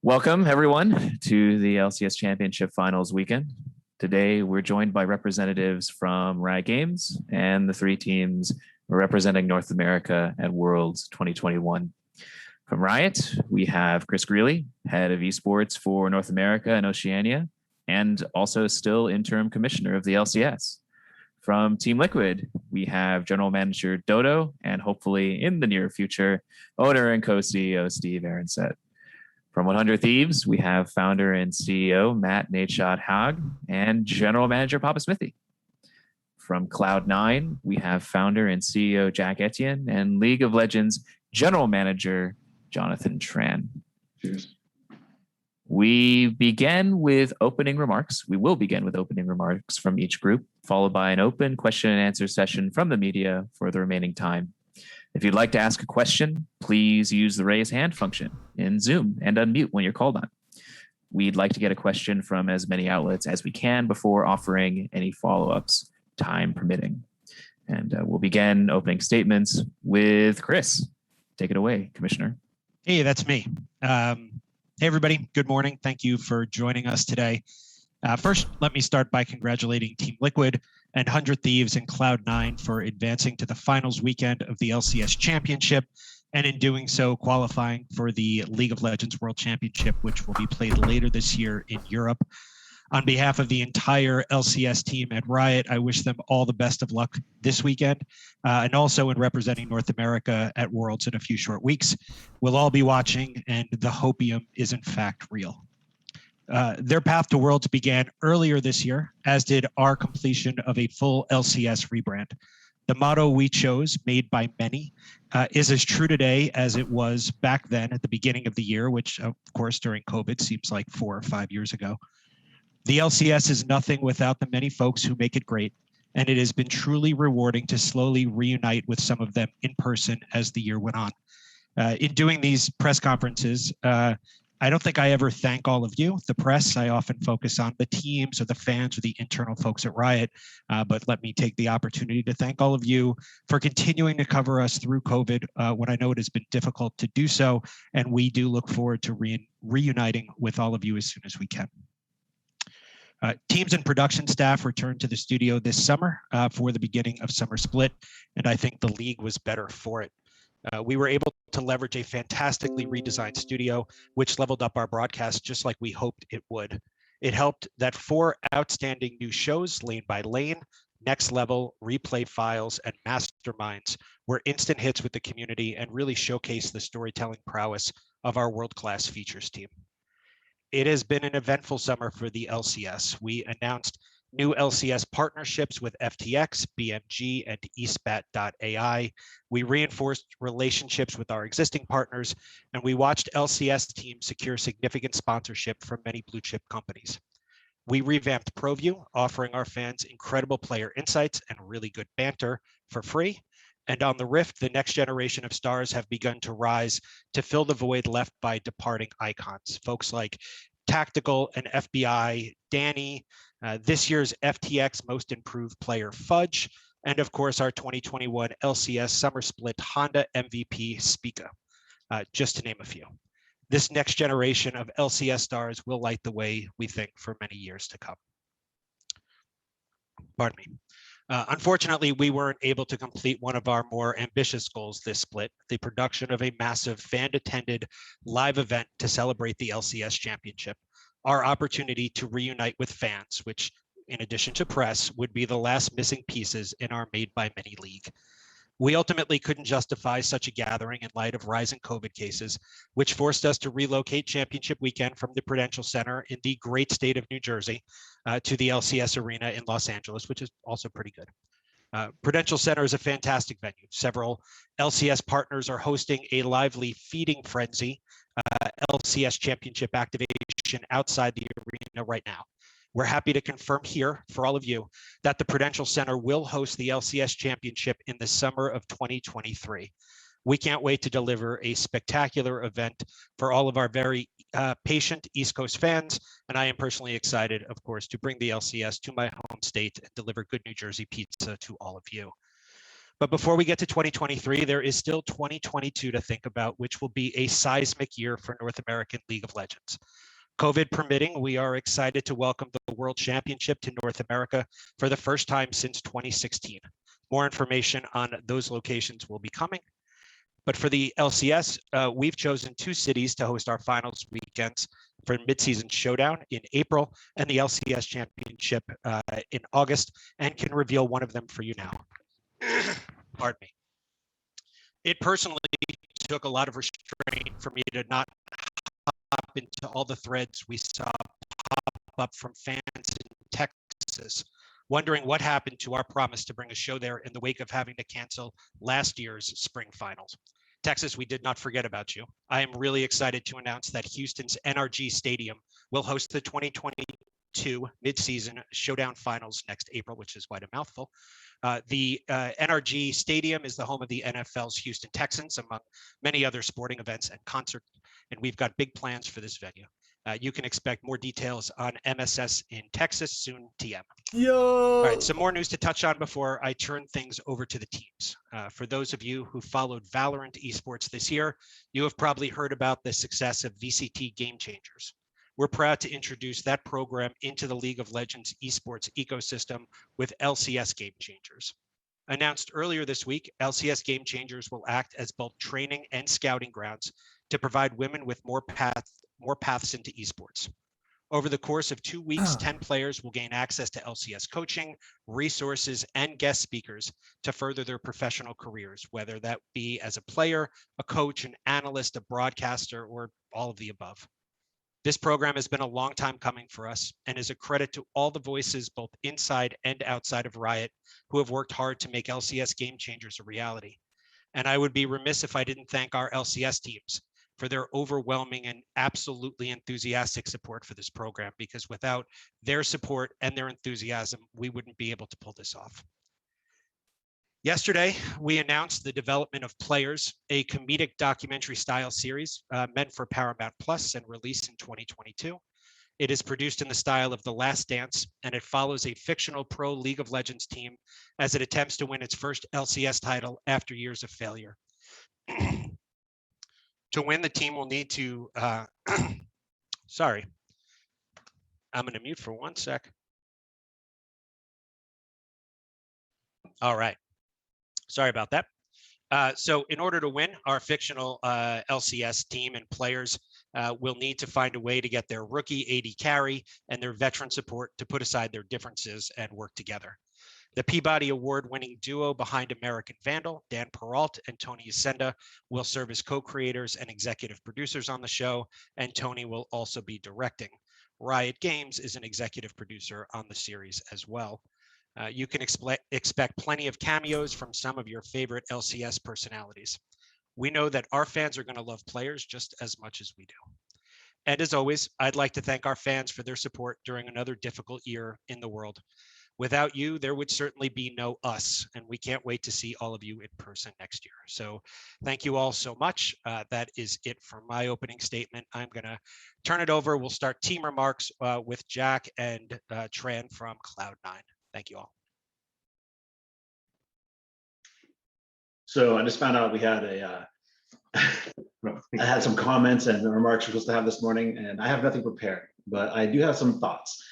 Welcome, everyone, to the LCS Championship Finals weekend. Today, we're joined by representatives from Riot Games and the three teams representing North America at Worlds 2021. From Riot, we have Chris Greeley, head of esports for North America and Oceania, and also still interim commissioner of the LCS. From Team Liquid, we have general manager Dodo, and hopefully in the near future, owner and co-CEO Steve Aronset. From 100 Thieves, we have founder and CEO Matt Nadeshot Haag and general manager PapaSmithy. From Cloud9, we have founder and CEO Jack Etienne and League of Legends general manager Jonathan Tran. Cheers. We begin with opening remarks. We will begin with opening remarks from each group, followed by an open question and answer session from the media for the remaining time. If you'd like to ask a question, please use the raise hand function in Zoom and unmute when you're called on. We'd like to get a question from as many outlets as we can before offering any follow-ups, time permitting. And we'll begin opening statements with Chris. Take it away, Commissioner. Hey, that's me. Hey, everybody. Good morning. Thank you for joining us today. First, let me start by congratulating Team Liquid and 100 Thieves and Cloud9 for advancing to the finals weekend of the LCS Championship, and in doing so, qualifying for the League of Legends World Championship, which will be played later this year in Europe. On behalf of the entire LCS team at Riot, I wish them all the best of luck this weekend, and also in representing North America at Worlds in a few short weeks. We'll all be watching, and the hopium is in fact real. Their path to Worlds began earlier this year, as did our completion of a full LCS rebrand. The motto we chose, made by many, is as true today as it was back then at the beginning of the year, which of course during COVID seems like 4 or 5 years ago. The LCS is nothing without the many folks who make it great, and it has been truly rewarding to slowly reunite with some of them in person as the year went on. In doing these press conferences, I don't think I ever thank all of you, the press. I often focus on the teams or the fans or the internal folks at Riot, but let me take the opportunity to thank all of you for continuing to cover us through COVID when I know it has been difficult to do so, and we do look forward to reuniting with all of you as soon as we can. Teams and production staff returned to the studio this summer for the beginning of Summer Split, and I think the league was better for it. We were able to leverage a fantastically redesigned studio, which leveled up our broadcast just like we hoped it would. It helped that 4 outstanding new shows, Lane by Lane, Next Level, Replay Files, and Masterminds, were instant hits with the community and really showcased the storytelling prowess of our world-class features team. It has been an eventful summer for the LCS. We announced new LCS partnerships with FTX, BMG, and eSpat.ai. We reinforced relationships with our existing partners, and we watched LCS teams secure significant sponsorship from many blue chip companies. We revamped ProView, offering our fans incredible player insights and really good banter for free. And on the Rift, the next generation of stars have begun to rise to fill the void left by departing icons. Folks like Tactical and FBI, Danny, this year's FTX Most Improved Player Fudge, and of course our 2021 LCS Summer Split Honda MVP Spica, just to name a few. This next generation of LCS stars will light the way, we think, for many years to come. Pardon me. Unfortunately, we weren't able to complete one of our more ambitious goals this split, the production of a massive fan-attended live event to celebrate the LCS Championship, our opportunity to reunite with fans, which, in addition to press, would be the last missing pieces in our Made by Many league. We ultimately couldn't justify such a gathering in light of rising COVID cases, which forced us to relocate Championship weekend from the Prudential Center in the great state of New Jersey to the LCS Arena in Los Angeles, which is also pretty good. Prudential Center is a fantastic venue. Several LCS partners are hosting a lively feeding frenzy, LCS Championship activation outside the arena right now. We're happy to confirm here for all of you that the Prudential Center will host the LCS Championship in the summer of 2023. We can't wait to deliver a spectacular event for all of our very patient East Coast fans, and I am personally excited, of course, to bring the LCS to my home state and deliver good New Jersey pizza to all of you. But before we get to 2023, there is still 2022 to think about, which will be a seismic year for North American League of Legends. COVID permitting, we are excited to welcome the World Championship to North America for the first time since 2016. More information on those locations will be coming. But for the LCS, we've chosen 2 cities to host our finals weekends for mid-season showdown in April and the LCS Championship in August, and can reveal one of them for you now. Pardon me. It personally took a lot of restraint for me to not hop into all the threads we saw pop up from fans in Texas, wondering what happened to our promise to bring a show there in the wake of having to cancel last year's spring finals. Texas, we did not forget about you. I am really excited to announce that Houston's NRG Stadium will host the 2022 midseason showdown finals next April, which is quite a mouthful. The NRG Stadium is the home of the NFL's Houston Texans, among many other sporting events and concerts, and we've got big plans for this venue. You can expect more details on MSS in Texas soon, TM. Yo! All right, some more news to touch on before I turn things over to the teams. For those of you who followed Valorant esports this year, you have probably heard about the success of VCT Game Changers. We're proud to introduce that program into the League of Legends esports ecosystem with LCS Game Changers. Announced earlier this week, LCS Game Changers will act as both training and scouting grounds to provide women with more paths into esports. Over the course of 2 weeks, 10 players will gain access to LCS coaching, resources, and guest speakers to further their professional careers, whether that be as a player, a coach, an analyst, a broadcaster, or all of the above. This program has been a long time coming for us and is a credit to all the voices both inside and outside of Riot who have worked hard to make LCS Game Changers a reality. And I would be remiss if I didn't thank our LCS teams for their overwhelming and absolutely enthusiastic support for this program, because without their support and their enthusiasm, we wouldn't be able to pull this off. Yesterday, we announced the development of Players, a comedic documentary style series meant for Paramount Plus and released in 2022. It is produced in the style of The Last Dance, and it follows a fictional pro League of Legends team as it attempts to win its first LCS title after years of failure. To win, the team will need to, sorry, I'm gonna mute for 1 sec. All right, sorry about that. So in order to win, our fictional LCS team and players will need to find a way to get their rookie AD carry and their veteran support to put aside their differences and work together. The Peabody Award-winning duo behind American Vandal, Dan Peralt and Tony Yasenda, will serve as co-creators and executive producers on the show, and Tony will also be directing. Riot Games is an executive producer on the series as well. You can expect plenty of cameos from some of your favorite LCS personalities. We know that our fans are going to love Players just as much as we do. And as always, I'd like to thank our fans for their support during another difficult year in the world. Without you, there would certainly be no us, and we can't wait to see all of you in person next year. So thank you all so much. That is it for my opening statement. I'm going to turn it over. We'll start team remarks with Jack and Tran from Cloud9. Thank you all. So I just found out we had I had some comments and remarks we're supposed to have this morning, and I have nothing prepared, but I do have some thoughts.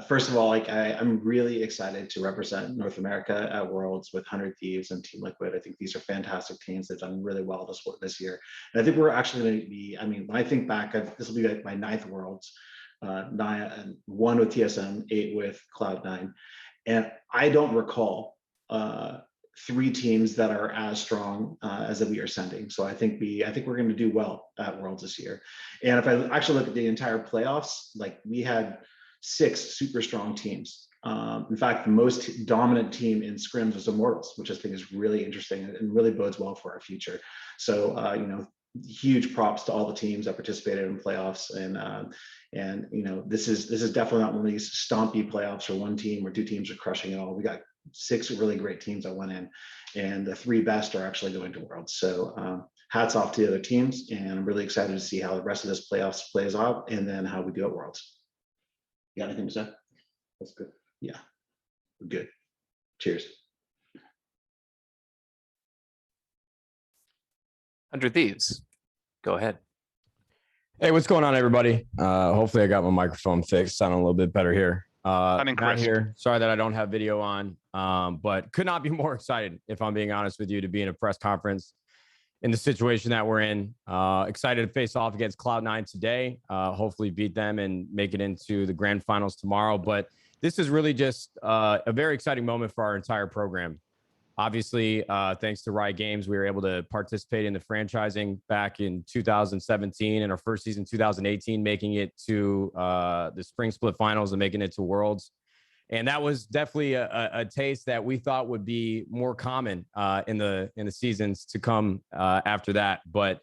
First of all, I'm really excited to represent North America at Worlds with 100 Thieves and Team Liquid. I think these are fantastic teams. They've done really well this year. And I think we're actually going to be, when I think back, this will be like my 9th Worlds, 1 with TSM, 8 with Cloud9. And I don't recall 3 teams that are as strong as that we are sending. So I think we're going to do well at Worlds this year. And if I actually look at the entire playoffs, like we had 6 super strong teams. In fact, the most dominant team in scrims was Immortals, which I think is really interesting and really bodes well for our future. So, huge props to all the teams that participated in playoffs. And this is definitely not one of these stompy playoffs where one team or 2 teams are crushing it all. We got 6 really great teams that went in, and the 3 best are actually going to Worlds. So hats off to the other teams, and I'm really excited to see how the rest of this playoffs plays out, and then how we do at Worlds. You got anything to say? That's good. Yeah, we're good. Cheers. 100 Thieves, go ahead. Hey, what's going on, everybody? Hopefully I got my microphone fixed. Sounding a little bit better here. Matt here. Sorry that I don't have video on, but could not be more excited, if I'm being honest with you, to be in a press conference in the situation that we're in. Excited to face off against Cloud9 today. Hopefully beat them and make it into the grand finals tomorrow. But this is really just a very exciting moment for our entire program. Obviously, thanks to Riot Games, we were able to participate in the franchising back in 2017 and our first season 2018, making it to the spring split finals and making it to Worlds. And that was definitely a taste that we thought would be more common in the seasons to come after that. But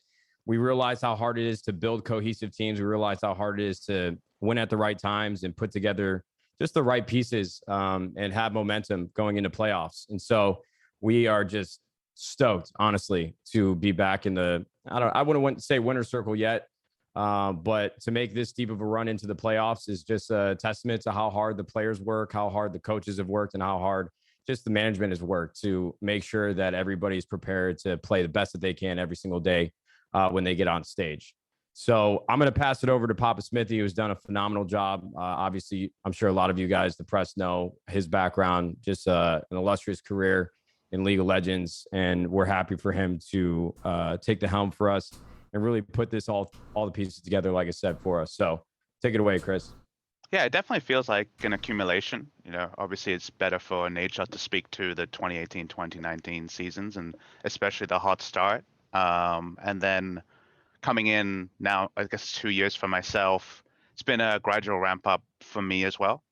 we realized how hard it is to build cohesive teams. We realized how hard it is to win at the right times and put together just the right pieces and have momentum going into playoffs. And so we are just stoked, honestly, to be back in the, I wouldn't say winner's circle yet, but to make this deep of a run into the playoffs is just a testament to how hard the players work, how hard the coaches have worked, and how hard just the management has worked to make sure that everybody's prepared to play the best that they can every single day when they get on stage. So I'm going to pass it over to PapaSmithy, who's done a phenomenal job. Obviously, I'm sure a lot of you guys, the press, know his background, just an illustrious career in League of Legends, and we're happy for him to take the helm for us and really put this all the pieces together, like I said, for us. So take it away, Chris. Yeah, it definitely feels like an accumulation. You know, obviously it's better for Nadeshot to speak to the 2018-2019 seasons, and especially the hot start. And then coming in now, I guess 2 years for myself, it's been a gradual ramp up for me as well.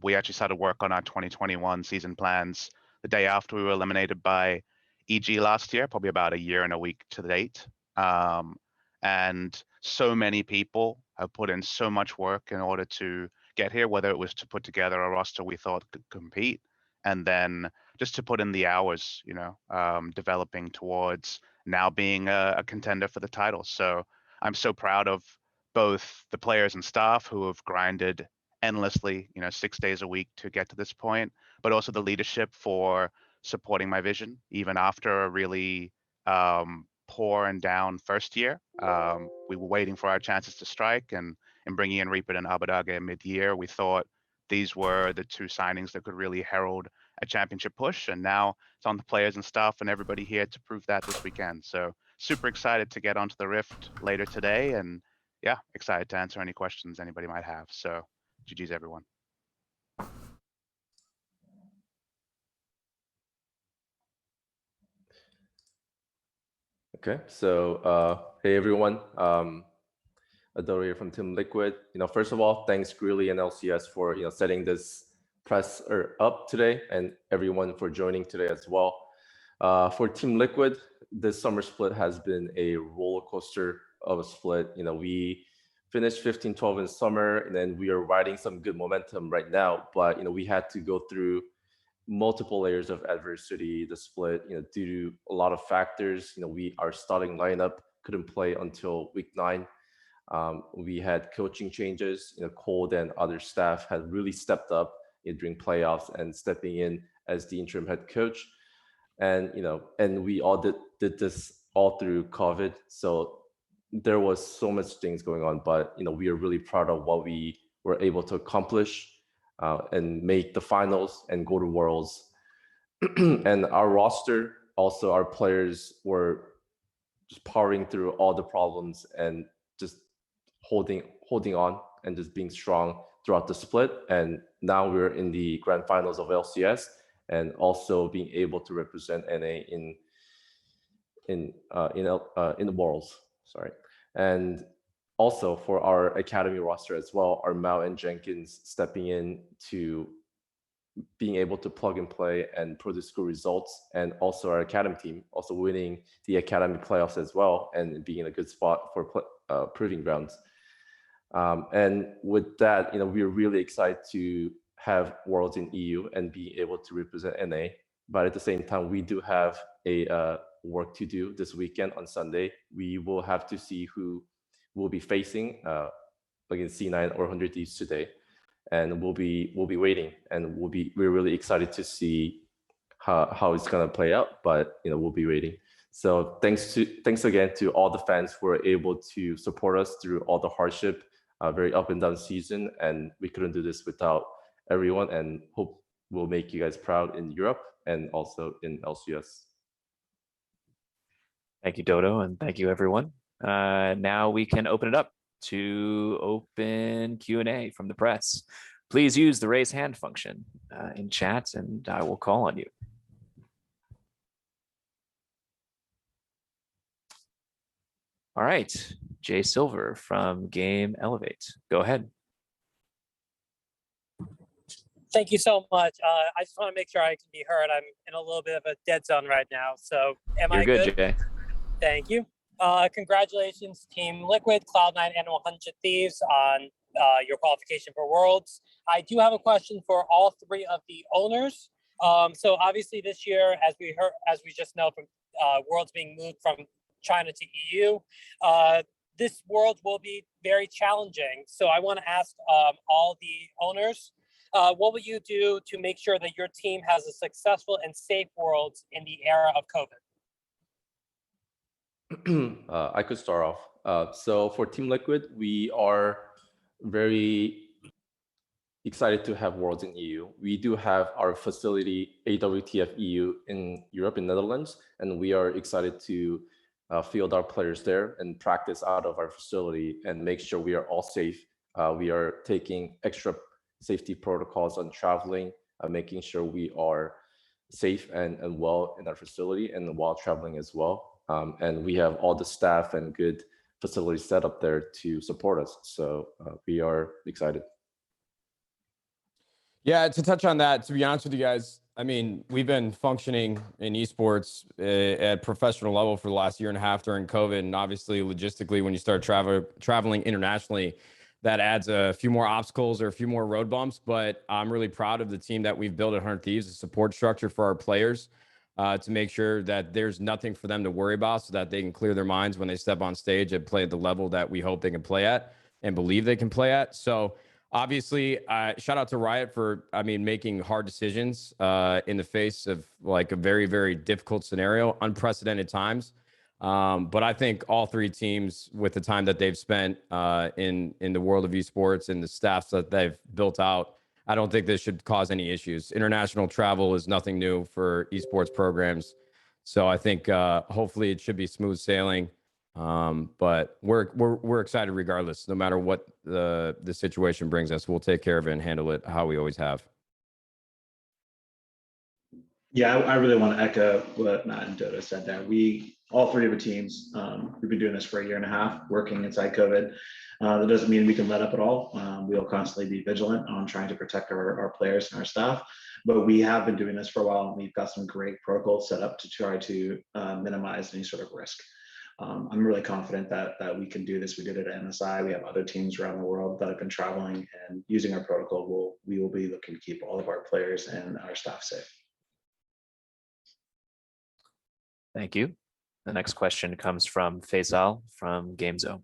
We actually started work on our 2021 season plans the day after we were eliminated by EG last year, probably about a year and a week to date. And so many people have put in so much work in order to get here, whether it was to put together a roster we thought could compete, and then just to put in the hours, you know, developing towards now being a contender for the title. So I'm so proud of both the players and staff who have grinded endlessly, you know, 6 days a week to get to this point, but also the leadership for supporting my vision, even after a really poor and down first year. We were waiting for our chances to strike, and in bringing in Reaper and Abadaga mid-year, we thought these were the two signings that could really herald a championship push, and now it's on the players and staff and everybody here to prove that this weekend. So super excited to get onto the Rift later today, and yeah, excited to answer any questions anybody might have. So GG's everyone. Okay, so hey everyone, Dodo here from Team Liquid. First of all, thanks Greeley and LCS for setting this press up today, and everyone for joining today as well. For Team Liquid, this summer split has been a roller coaster of a split. We finished 15-12 in summer, and then we are riding some good momentum right now. But we had to go through multiple layers of adversity. The split, due to a lot of factors. Our starting lineup couldn't play until week 9. We had coaching changes. Cold and other staff had really stepped up during playoffs and stepping in as the interim head coach. And and we all did this all through COVID. So there was so much things going on, but we are really proud of what we were able to accomplish and make the finals and go to Worlds. And our roster, also our players, were just powering through all the problems and just holding on and just being strong throughout the split. And now we're in the grand finals of LCS, and also being able to represent NA in the Worlds. Sorry. And also for our academy roster as well, our Mao and Jenkins stepping in to being able to plug and play and produce good results, and also our academy team also winning the academy playoffs as well and being in a good spot for proving grounds. And with that, we're really excited to have Worlds in EU and be able to represent NA. But at the same time, we do have a work to do this weekend on Sunday. We will have to see who we'll be facing against C9 or 100 Thieves today, and we'll be waiting, and we're really excited to see how it's gonna play out. But we'll be waiting. So thanks again to all the fans who were able to support us through all the hardship, very up and down season, and we couldn't do this without everyone, and hope we'll make you guys proud in Europe and also in LCS. Thank you, Dodo, and thank you, everyone. Now we can open it up to open Q&A from the press. Please use the raise hand function in chat, and I will call on you. All right, Jay Silver from Game Elevate. Go ahead. Thank you so much. I just want to make sure I can be heard. I'm in a little bit of a dead zone right now. So You're good, Jay. Thank you. Congratulations, Team Liquid, Cloud9, and 100 Thieves on your qualification for Worlds. I do have a question for all three of the owners. So obviously this year, as we just know from Worlds being moved from China to EU, this World will be very challenging. So I want to ask all the owners, what will you do to make sure that your team has a successful and safe Worlds in the era of COVID? I could start off. So for Team Liquid, we are very excited to have Worlds in EU. We do have our facility AWTF EU in Europe, in Netherlands, and we are excited to field our players there and practice out of our facility and make sure we are all safe. We are taking extra safety protocols on traveling, making sure we are safe and well in our facility and while traveling as well. And we have all the staff and good facilities set up there to support us. So we are excited. Yeah, to touch on that, to be honest with you guys, I mean, we've been functioning in esports at professional level for the last year and a half during COVID. And obviously, logistically, when you start traveling internationally, that adds a few more obstacles or a few more road bumps. But I'm really proud of the team that we've built at 100 Thieves, a support structure for our players to make sure that there's nothing for them to worry about so that they can clear their minds when they step on stage and play at the level that we hope they can play at and believe they can play at. So obviously, shout out to Riot for, making hard decisions in the face of like a very, very difficult scenario, unprecedented times. But I think all three teams, with the time that they've spent in the world of esports and the staffs that they've built out, I don't think this should cause any issues. International travel is nothing new for esports programs. So I think hopefully it should be smooth sailing. But we're excited regardless, no matter what the situation brings us. We'll take care of it and handle it how we always have. Yeah, I really want to echo what Matt and Dodo said there. All three of the teams, we've been doing this for a year and a half, working inside COVID. That doesn't mean we can let up at all. We'll constantly be vigilant on trying to protect our players and our staff. But we have been doing this for a while, and we've got some great protocols set up to try to minimize any sort of risk. I'm really confident that we can do this. We did it at MSI. We have other teams around the world that have been traveling and using our protocol. We will be looking to keep all of our players and our staff safe. Thank you. The next question comes from Faisal from GameZone.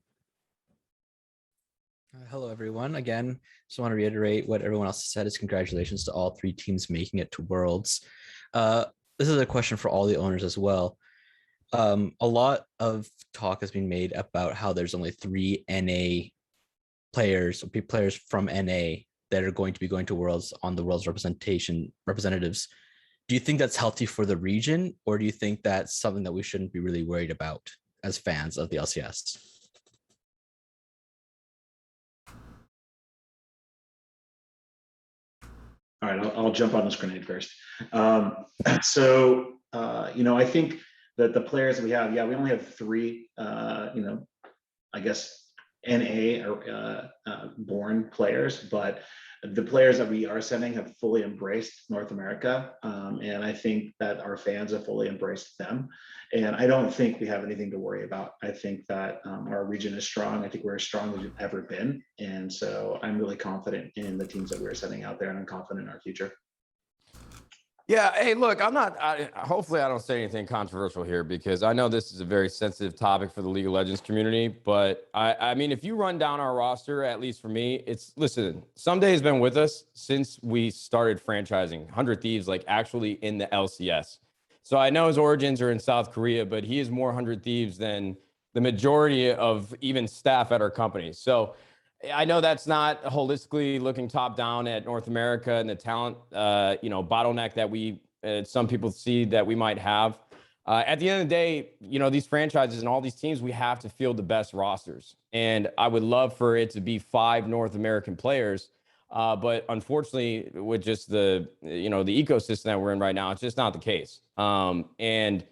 Hello, everyone. Again, just want to reiterate what everyone else said is congratulations to all three teams making it to Worlds. This is a question for all the owners as well. A lot of talk has been made about how there's only 3 NA players from NA that are going to be going to Worlds on the Worlds representatives. Do you think that's healthy for the region, or do you think that's something that we shouldn't be really worried about as fans of the LCS? All right, I'll jump on this grenade first. I think that the players that we have, we only have 3, I guess NA or born players, but the players that we are sending have fully embraced North America, and I think that our fans have fully embraced them. And I don't think we have anything to worry about. I think that our region is strong. I think we're as strong as we've ever been, and so I'm really confident in the teams that we're sending out there, and I'm confident in our future. Yeah, hey, look, hopefully I don't say anything controversial here, because I know this is a very sensitive topic for the League of Legends community, but I mean, if you run down our roster, at least for me, listen, Someday has been with us since we started franchising 100 Thieves, like actually in the LCS. So I know his origins are in South Korea, but he is more 100 Thieves than the majority of even staff at our company. So I know that's not holistically looking top down at North America and the talent, bottleneck that we, some people see that we might have. At the end of the day, these franchises and all these teams, we have to field the best rosters. And I would love for it to be 5 North American players. But unfortunately, with just the ecosystem that we're in right now, it's just not the case. And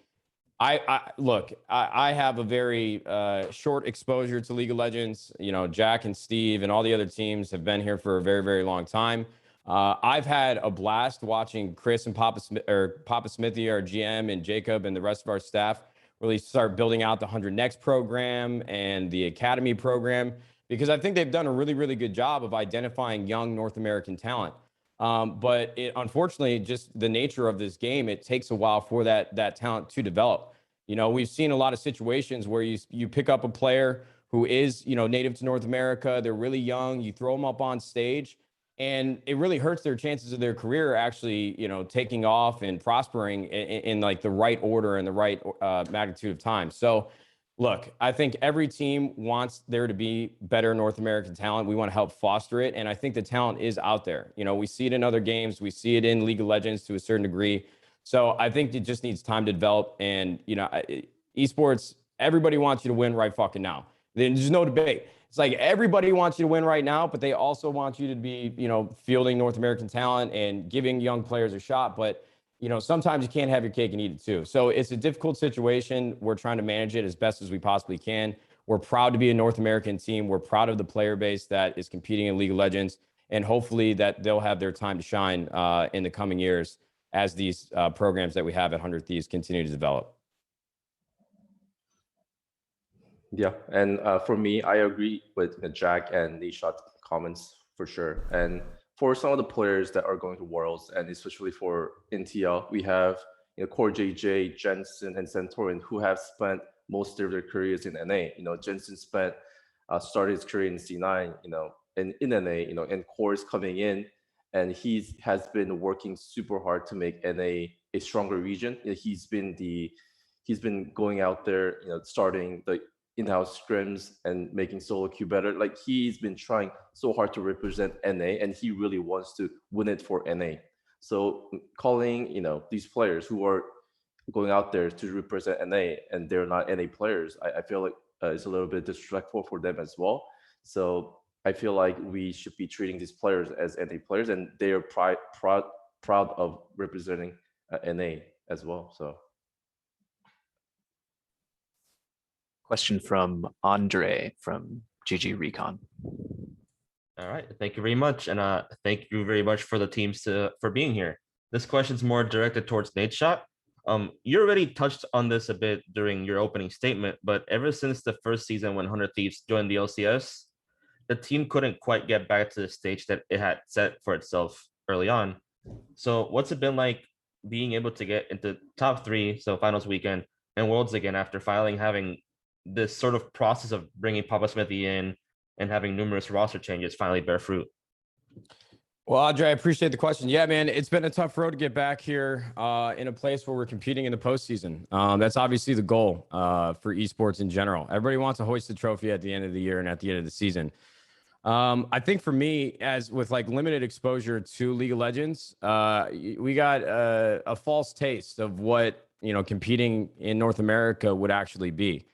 I have a very short exposure to League of Legends. Jack and Steve and all the other teams have been here for a very, very long time. I've had a blast watching Chris and PapaSmithy, our GM, and Jacob and the rest of our staff really start building out the 100 Next program and the Academy program, because I think they've done a really, really good job of identifying young North American talent. But unfortunately, just the nature of this game, it takes a while for that talent to develop. We've seen a lot of situations where you pick up a player who is, native to North America. They're really young. You throw them up on stage, and it really hurts their chances of their career actually, taking off and prospering in like the right order and the right magnitude of time. So look, I think every team wants there to be better North American talent. We want to help foster it. And I think the talent is out there. We see it in other games. We see it in League of Legends to a certain degree. So I think it just needs time to develop. And, esports, everybody wants you to win right fucking now. There's no debate. It's like everybody wants you to win right now, but they also want you to be, fielding North American talent and giving young players a shot. But sometimes you can't have your cake and eat it too. So it's a difficult situation. We're trying to manage it as best as we possibly can. We're proud to be a North American team. We're proud of the player base that is competing in League of Legends, and hopefully that they'll have their time to shine in the coming years as these programs that we have at 100 Thieves continue to develop. Yeah, and for me, I agree with Jack and Nadeshot's comments for sure. And for some of the players that are going to Worlds, and especially for NTL, we have Core JJ, Jensen, and Centurion, who have spent most of their careers in NA. Jensen started his career in C9, and in NA, and Core is coming in, and he has been working super hard to make NA a stronger region. He's been going out there, starting the in-house scrims and making solo queue better. Like, he's been trying so hard to represent NA, and he really wants to win it for NA. So calling, these players who are going out there to represent NA and they're not NA players, I feel like it's a little bit disrespectful for them as well. So I feel like we should be treating these players as NA players, and they are proud of representing NA as well. So. Question from Andre from GG Recon. All right, thank you very much, and thank you very much for the teams for being here. This question's more directed towards Nadeshot. You already touched on this a bit during your opening statement, but ever since the first season when 100 Thieves joined the LCS, the team couldn't quite get back to the stage that it had set for itself early on. So what's it been like being able to get into top 3, so finals weekend, and Worlds again after having this sort of process of bringing PapaSmithy in and having numerous roster changes finally bear fruit? Well, Andre, I appreciate the question. Yeah, man, it's been a tough road to get back here in a place where we're competing in the postseason. That's obviously the goal for esports in general. Everybody wants to hoist the trophy at the end of the year and at the end of the season. I think for me, as with like limited exposure to League of Legends, we got a false taste of what, competing in North America would actually be.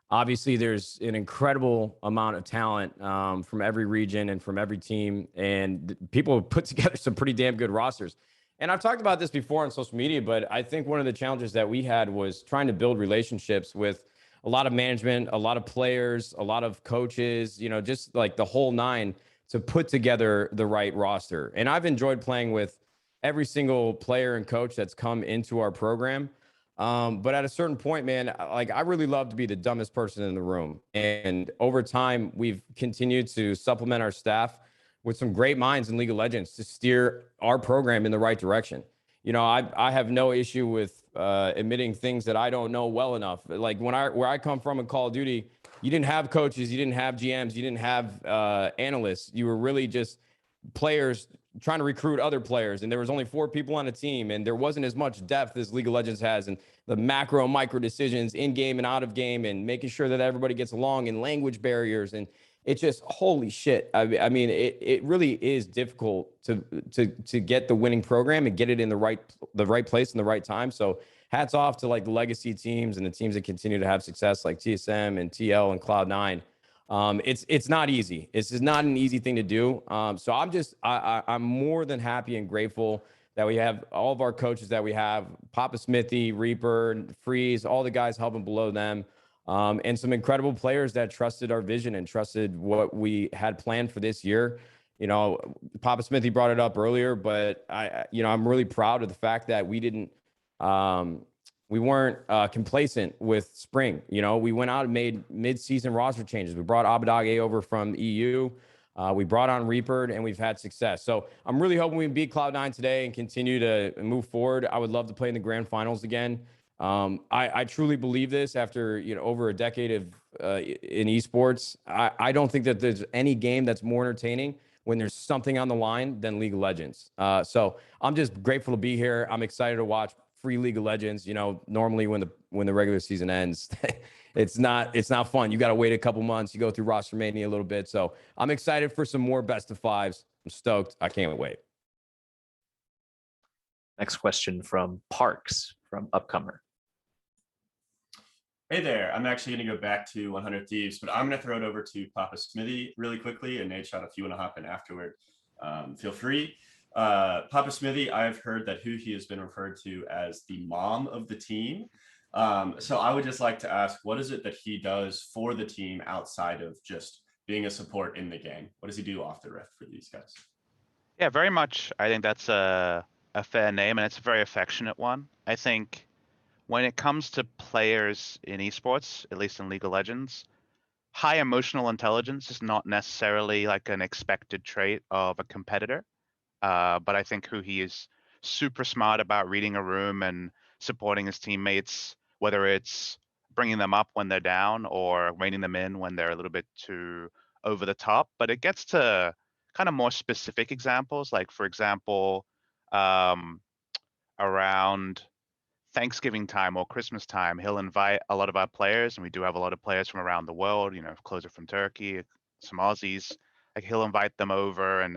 Obviously, there's an incredible amount of talent from every region and from every team, and people have put together some pretty damn good rosters. And I've talked about this before on social media, but I think one of the challenges that we had was trying to build relationships with a lot of management, a lot of players, a lot of coaches, just like the whole nine to put together the right roster. And I've enjoyed playing with every single player and coach that's come into our program. But at a certain point, man, like I really love to be the dumbest person in the room. And over time, we've continued to supplement our staff with some great minds in League of Legends to steer our program in the right direction. I have no issue with admitting things that I don't know well enough. Like where I come from in Call of Duty, you didn't have coaches, you didn't have GMs, you didn't have analysts. You were really just players trying to recruit other players, and there was only 4 people on a team, and there wasn't as much depth as League of Legends has, and the macro micro decisions in game and out of game, and making sure that everybody gets along, and language barriers, and it's just holy shit. I mean, it really is difficult to get the winning program and get it in the right place in the right time. So hats off to like the legacy teams and the teams that continue to have success, like TSM and TL and Cloud9. It's not easy. It's just not an easy thing to do. So I'm more than happy and grateful that we have all of our coaches that we have, PapaSmithy, Reaper, Freeze, all the guys helping below them, and some incredible players that trusted our vision and trusted what we had planned for this year. You know, PapaSmithy brought it up earlier, but I'm really proud of the fact that we weren't complacent with spring. You know, we went out and made mid-season roster changes. We brought Abadage over from the EU. We brought on Reaper, and we've had success. So I'm really hoping we beat Cloud9 today and continue to move forward. I would love to play in the grand finals again. I truly believe this after, over a decade of in esports. I don't think that there's any game that's more entertaining when there's something on the line than League of Legends. So I'm just grateful to be here. I'm excited to watch free League of Legends. Normally when the regular season ends, it's not fun. You got to wait a couple months. You go through roster mania a little bit. So I'm excited for some more best of fives. I'm stoked. I can't wait. Next question from Parks from Upcomer. Hey there. I'm actually going to go back to 100 Thieves, but I'm going to throw it over to PapaSmithy really quickly, and Nadeshot, if you want to hop in afterward, feel free. PapaSmithy, I've heard that he has been referred to as the mom of the team. So I would just like to ask, what is it that he does for the team outside of just being a support in the game? What does he do off the riff for these guys? Yeah, very much. I think that's a fair name, and it's a very affectionate one. I think when it comes to players in esports, at least in League of Legends, high emotional intelligence is not necessarily like an expected trait of a competitor. But I think he is super smart about reading a room and supporting his teammates, whether it's bringing them up when they're down or reining them in when they're a little bit too over the top. But it gets to kind of more specific examples, like, for example, around Thanksgiving time or Christmas time, he'll invite a lot of our players, and we do have a lot of players from around the world, Closer from Turkey, some Aussies. Like, he'll invite them over and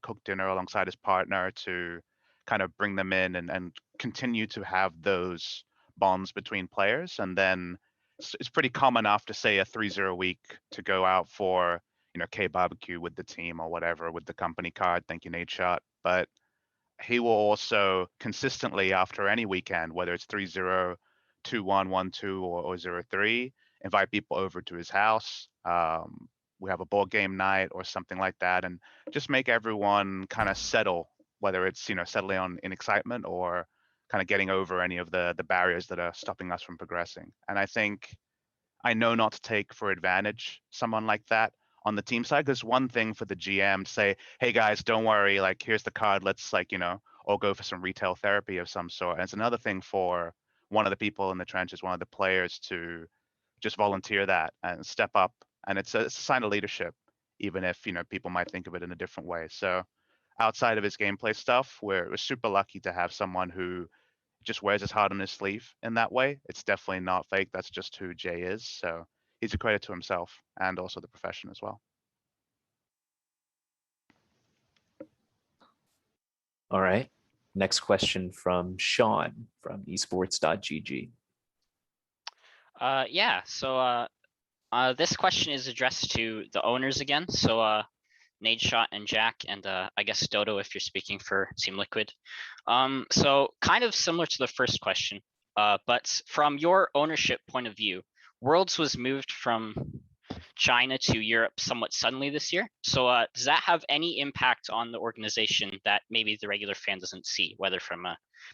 cook dinner alongside his partner to kind of bring them in and continue to have those bonds between players. And then it's pretty common after, say, a 3-0 week to go out for, K barbecue with the team or whatever with the company card. Thank you, Nadeshot. But he will also consistently, after any weekend, whether it's 3-0, 2-1, 1-2, or 0-3, invite people over to his house. We have a board game night or something like that, and just make everyone kind of settle, whether it's, settling on in excitement or kind of getting over any of the barriers that are stopping us from progressing. And I think I know not to take for advantage someone like that on the team side. There's one thing for the GM to say, hey guys, don't worry, like, here's the card, let's all go for some retail therapy of some sort. And it's another thing for one of the people in the trenches, one of the players, to just volunteer that and step up. And it's a sign of leadership, even if, people might think of it in a different way. So outside of his gameplay stuff, we're super lucky to have someone who just wears his heart on his sleeve in that way. It's definitely not fake. That's just who Jay is. So he's a credit to himself and also the profession as well. All right. Next question from Shawn from esports.gg. Yeah, so this question is addressed to the owners again. So Nadeshot and Jack, and I guess Dodo if you're speaking for Team Liquid. So kind of similar to the first question, but from your ownership point of view, Worlds was moved from China to Europe somewhat suddenly this year. So does that have any impact on the organization that maybe the regular fan doesn't see, whether from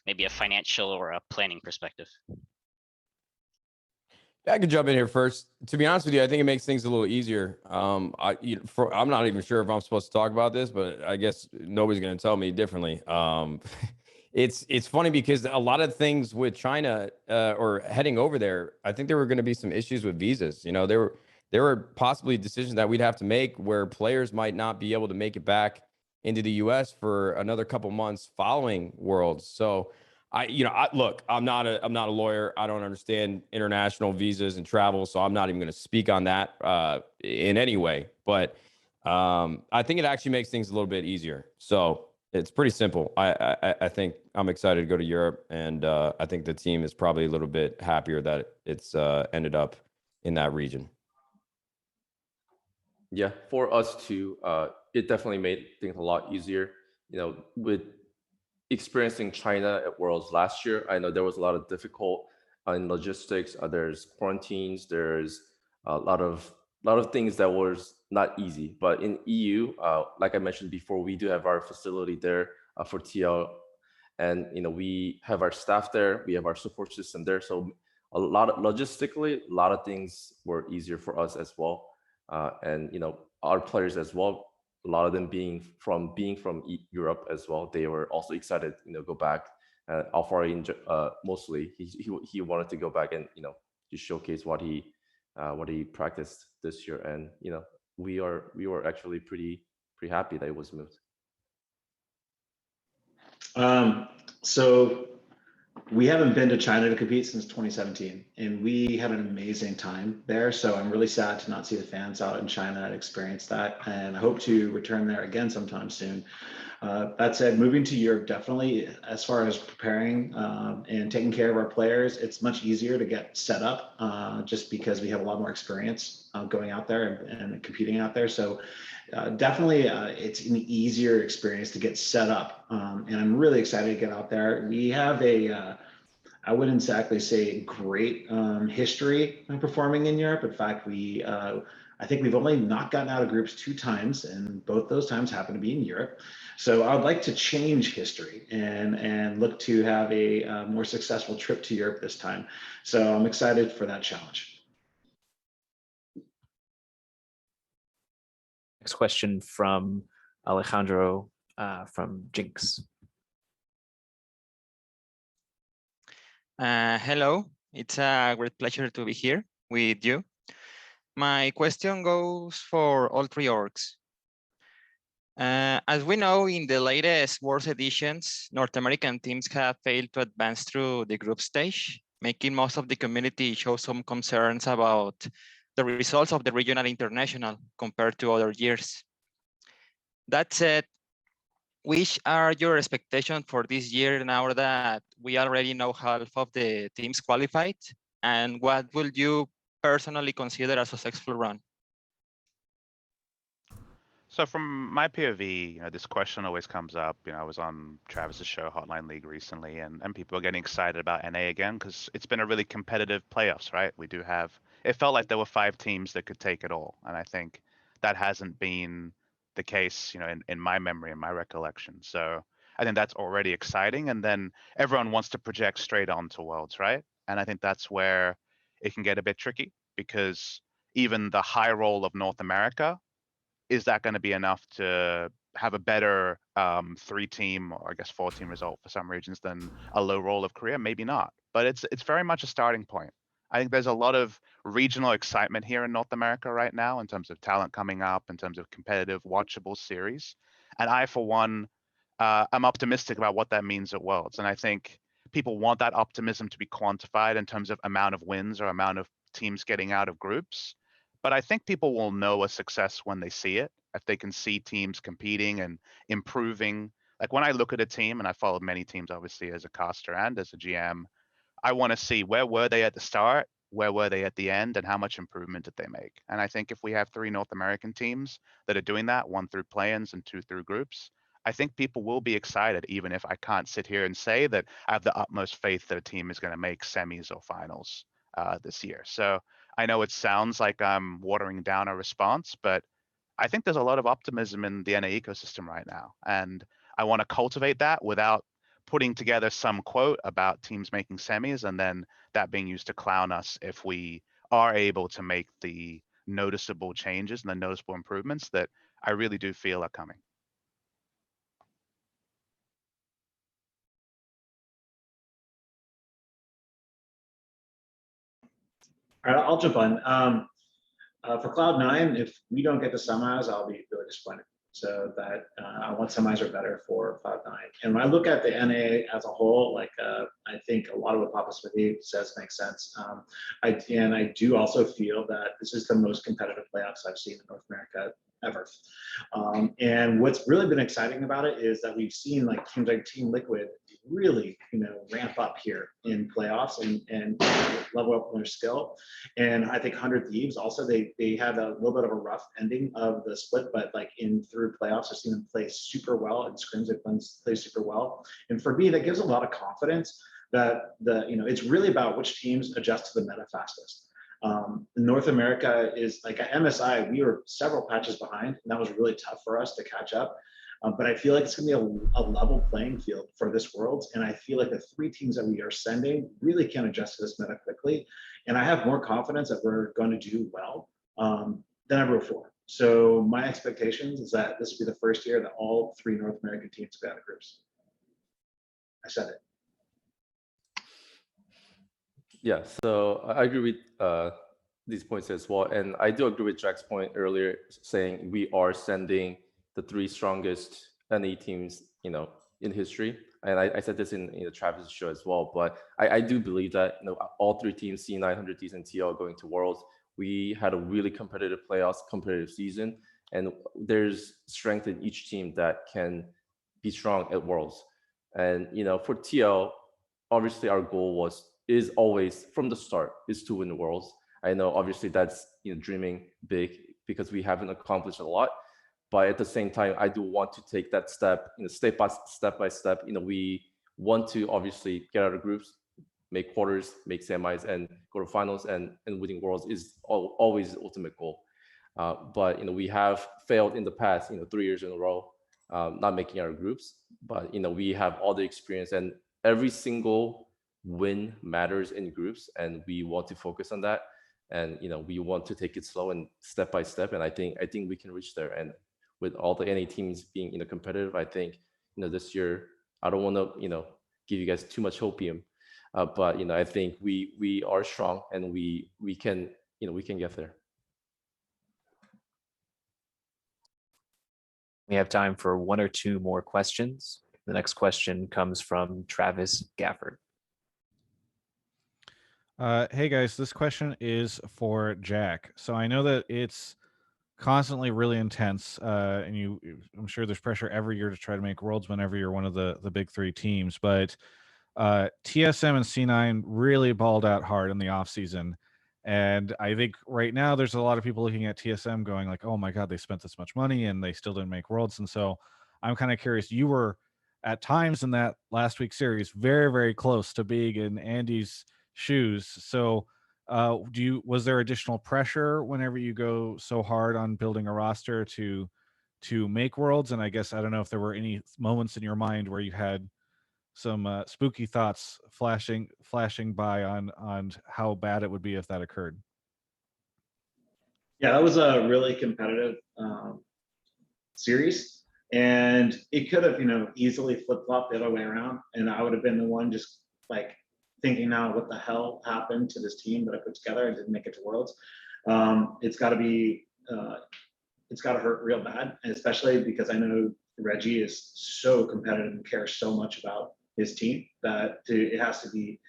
maybe a financial or a planning perspective? I can jump in here first. To be honest with you, I think it makes things a little easier. I'm not even sure if I'm supposed to talk about this, but I guess nobody's going to tell me differently. It's funny because a lot of things with China or heading over there, I think there were going to be some issues with visas. There were possibly decisions that we'd have to make where players might not be able to make it back into the US for another couple months following Worlds. So look, I'm not a lawyer. I don't understand international visas and travel, so I'm not even going to speak on that in any way. But I think it actually makes things a little bit easier. So it's pretty simple. I think I'm excited to go to Europe, and I think the team is probably a little bit happier that it's ended up in that region. Yeah, for us too, it definitely made things a lot easier. With experiencing China at Worlds last year, I know there was a lot of difficult in logistics. There's quarantines. There's a lot of things that was not easy. But in EU, like I mentioned before, we do have our facility there for TL, and we have our staff there. We have our support system there. So logistically, a lot of things were easier for us as well, and our players as well. A lot of them being from Europe as well, they were also excited, go back. Alfari, mostly, he wanted to go back and just showcase what he practiced this year, and we were actually pretty happy that it was moved. So we haven't been to China to compete since 2017, and we had an amazing time there. So I'm really sad to not see the fans out in China and experience that, and I hope to return there again sometime soon. That said, moving to Europe, definitely, as far as preparing and taking care of our players, it's much easier to get set up just because we have a lot more experience going out there and competing out there. So definitely it's an easier experience to get set up, and I'm really excited to get out there. We have I wouldn't exactly say great history of performing in Europe. In fact, I think we've only not gotten out of groups 2 times, and both those times happen to be in Europe. So I would like to change history and look to have a more successful trip to Europe this time. So I'm excited for that challenge. Next question from Alejandro from Jinx. Hello, it's a great pleasure to be here with you. My question goes for all 3 orgs. As we know, in the latest Worlds editions, North American teams have failed to advance through the group stage, making most of the community show some concerns about the results of the regional international compared to other years. That said, which are your expectations for this year now that we already know half of the teams qualified? And what will you personally consider a successful run? So from my POV, this question always comes up. I was on Travis's show, Hotline League, recently, and people are getting excited about NA again because it's been a really competitive playoffs, right? It felt like there were 5 teams that could take it all, and I think that hasn't been the case, in my memory and my recollection. So I think that's already exciting, and then everyone wants to project straight on to Worlds, right? And I think that's where it can get a bit tricky because even the high roll of North America, is that going to be enough to have a better 3-team or I guess 4-team result for some regions than a low roll of Korea? Maybe not, but it's very much a starting point. I think there's a lot of regional excitement here in North America right now in terms of talent coming up, in terms of competitive, watchable series. And I, for one, I'm optimistic about what that means at Worlds. And I think people want that optimism to be quantified in terms of amount of wins or amount of teams getting out of groups. But I think people will know a success when they see it, if they can see teams competing and improving. Like when I look at a team, and I followed many teams, obviously, as a caster and as a GM, I want to see where were they at the start, where were they at the end, and how much improvement did they make. And I think if we have 3 North American teams that are doing that, 1 through play-ins and 2 through groups, I think people will be excited, even if I can't sit here and say that I have the utmost faith that a team is going to make semis or finals this year. So I know it sounds like I'm watering down a response, but I think there's a lot of optimism in the NA ecosystem right now. And I want to cultivate that without putting together some quote about teams making semis and then that being used to clown us if we are able to make the noticeable changes and the noticeable improvements that I really do feel are coming. All right, I'll jump on. For Cloud9, if we don't get the semis, I'll be really disappointed. So that I want semis are better for Cloud9. And when I look at the NA as a whole, like I think a lot of what PapaSmithy says makes sense. I do also feel that this is the most competitive playoffs I've seen in North America ever. And what's really been exciting about it is that we've seen like teams like Team Liquid really, ramp up here in playoffs and level up their skill. And I think 100 Thieves also, they had a little bit of a rough ending of the split, but like through playoffs, I've seen them play super well, and scrims they play super well. And for me, that gives a lot of confidence that it's really about which teams adjust to the meta fastest. North America is like at MSI, we were several patches behind, and that was really tough for us to catch up. But I feel like it's going to be a level playing field for this Worlds. And I feel like the 3 teams that we are sending really can adjust to this meta quickly. And I have more confidence that we're going to do well than ever before. So my expectations is that this will be the first year that all 3 North American teams go out of groups. I said it. Yeah, so I agree with these points as well. And I do agree with Jack's point earlier, saying we are sending the 3 strongest NA teams, in history. And I said this in the Travis show as well. But I do believe that all 3 teams, C9, 100 Thieves, and TL, going to Worlds. We had a really competitive playoffs, competitive season, and there's strength in each team that can be strong at Worlds. And for TL, obviously our goal is always from the start is to win the Worlds. I know obviously that's dreaming big because we haven't accomplished a lot. But at the same time, I do want to take that step, step by step. We want to obviously get out of groups, make quarters, make semis, and go to finals. And winning Worlds is always the ultimate goal. But we have failed in the past, 3 years in a row, not making our groups. But we have all the experience, and every single win matters in groups, and we want to focus on that. And we want to take it slow and step by step. And I think we can reach there. And with all the NA teams being competitive, I think this year, I don't want to give you guys too much hopium, but I think we are strong, and we can get there. We have time for 1 or 2 more questions. The next question comes from Travis Gafford. Hey guys, this question is for Jack. So I know that it's constantly really intense, and I'm sure there's pressure every year to try to make Worlds whenever you're one of the big 3 teams. But TSM and C9 really balled out hard in the off season, and I think right now there's a lot of people looking at TSM going like, "Oh my God, they spent this much money and they still didn't make Worlds." And so I'm kind of curious. You were at times in that last week's series very, very close to being in Andy's shoes. So was there additional pressure whenever you go so hard on building a roster to make Worlds? And I guess I don't know if there were any moments in your mind where you had some spooky thoughts flashing by on how bad it would be if that occurred. Yeah, that was a really competitive series, and it could have easily flip-flopped the other way around, and I would have been the one just like thinking now what the hell happened to this team that I put together and didn't make it to Worlds. It's got to hurt real bad, and especially because I know Reggie is so competitive and cares so much about his team that it has to be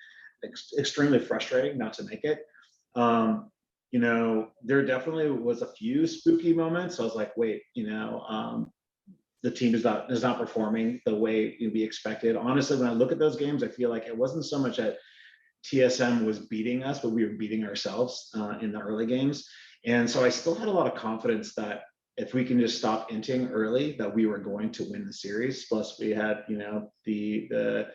extremely frustrating not to make it. There definitely was a few spooky moments. So I was like, wait, the team is not performing the way we expected. Honestly, when I look at those games, I feel like it wasn't so much that TSM was beating us, but we were beating ourselves in the early games. And so I still had a lot of confidence that if we can just stop inting early, that we were going to win the series. Plus, we had the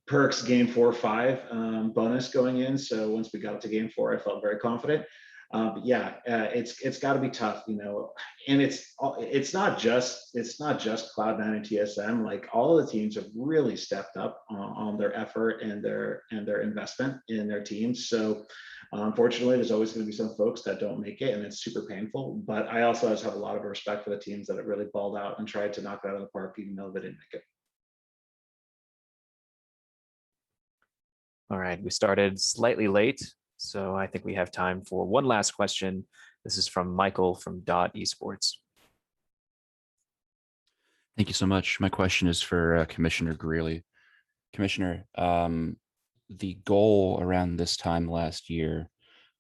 perks game 4-5 bonus going in. So once we got to game 4, I felt very confident. But yeah, it's got to be tough, and it's not just Cloud9 and TSM. Like all of the teams have really stepped up on their effort and their investment in their teams. So unfortunately, there's always going to be some folks that don't make it, and it's super painful. But I also just have a lot of respect for the teams that have really balled out and tried to knock it out of the park, even though they didn't make it. All right, we started slightly late, so I think we have time for one last question. This is from Michael from Dot Esports. Thank you so much. My question is for Commissioner Greeley. Commissioner, the goal around this time last year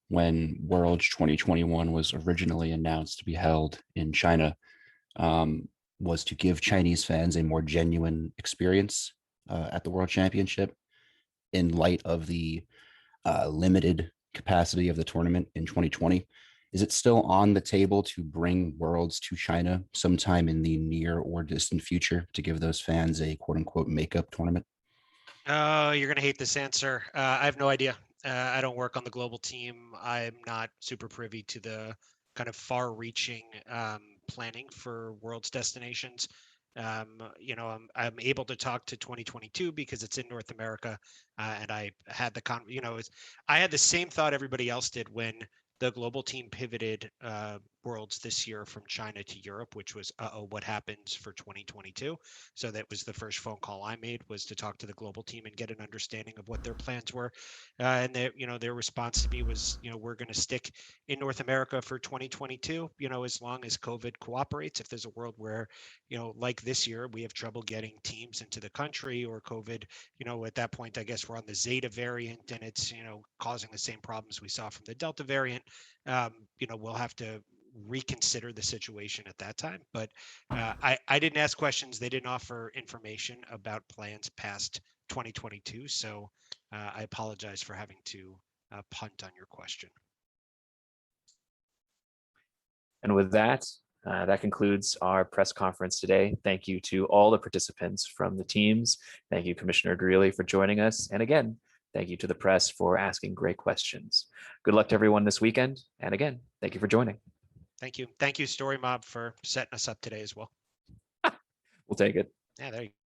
when Worlds 2021 was originally announced to be held in China was to give Chinese fans a more genuine experience at the World Championship in light of the limited capacity of the tournament in 2020. Is it still on the table to bring Worlds to China sometime in the near or distant future to give those fans a quote unquote makeup tournament? Oh, you're going to hate this answer. I have no idea. I don't work on the global team. I'm not super privy to the kind of far-reaching planning for Worlds destinations. I'm able to talk to 2022 because it's in North America, and I had I had the same thought everybody else did when the global team pivoted Worlds this year from China to Europe, which was, what happens for 2022? So that was the first phone call I made, was to talk to the global team and get an understanding of what their plans were. And their response to me was, we're going to stick in North America for 2022, as long as COVID cooperates. If there's a world where, like this year, we have trouble getting teams into the country, or COVID, at that point, I guess we're on the Zeta variant and it's, causing the same problems we saw from the Delta variant. We'll have to reconsider the situation at that time. But I didn't ask questions. They didn't offer information about plans past 2022. So I apologize for having to punt on your question. And with that, that concludes our press conference today. Thank you to all the participants from the teams. Thank you, Commissioner Greeley, for joining us. And again, thank you to the press for asking great questions. Good luck to everyone this weekend. And again, thank you for joining. Thank you. Thank you, Story Mob, for setting us up today as well. We'll take it. Yeah, there you go.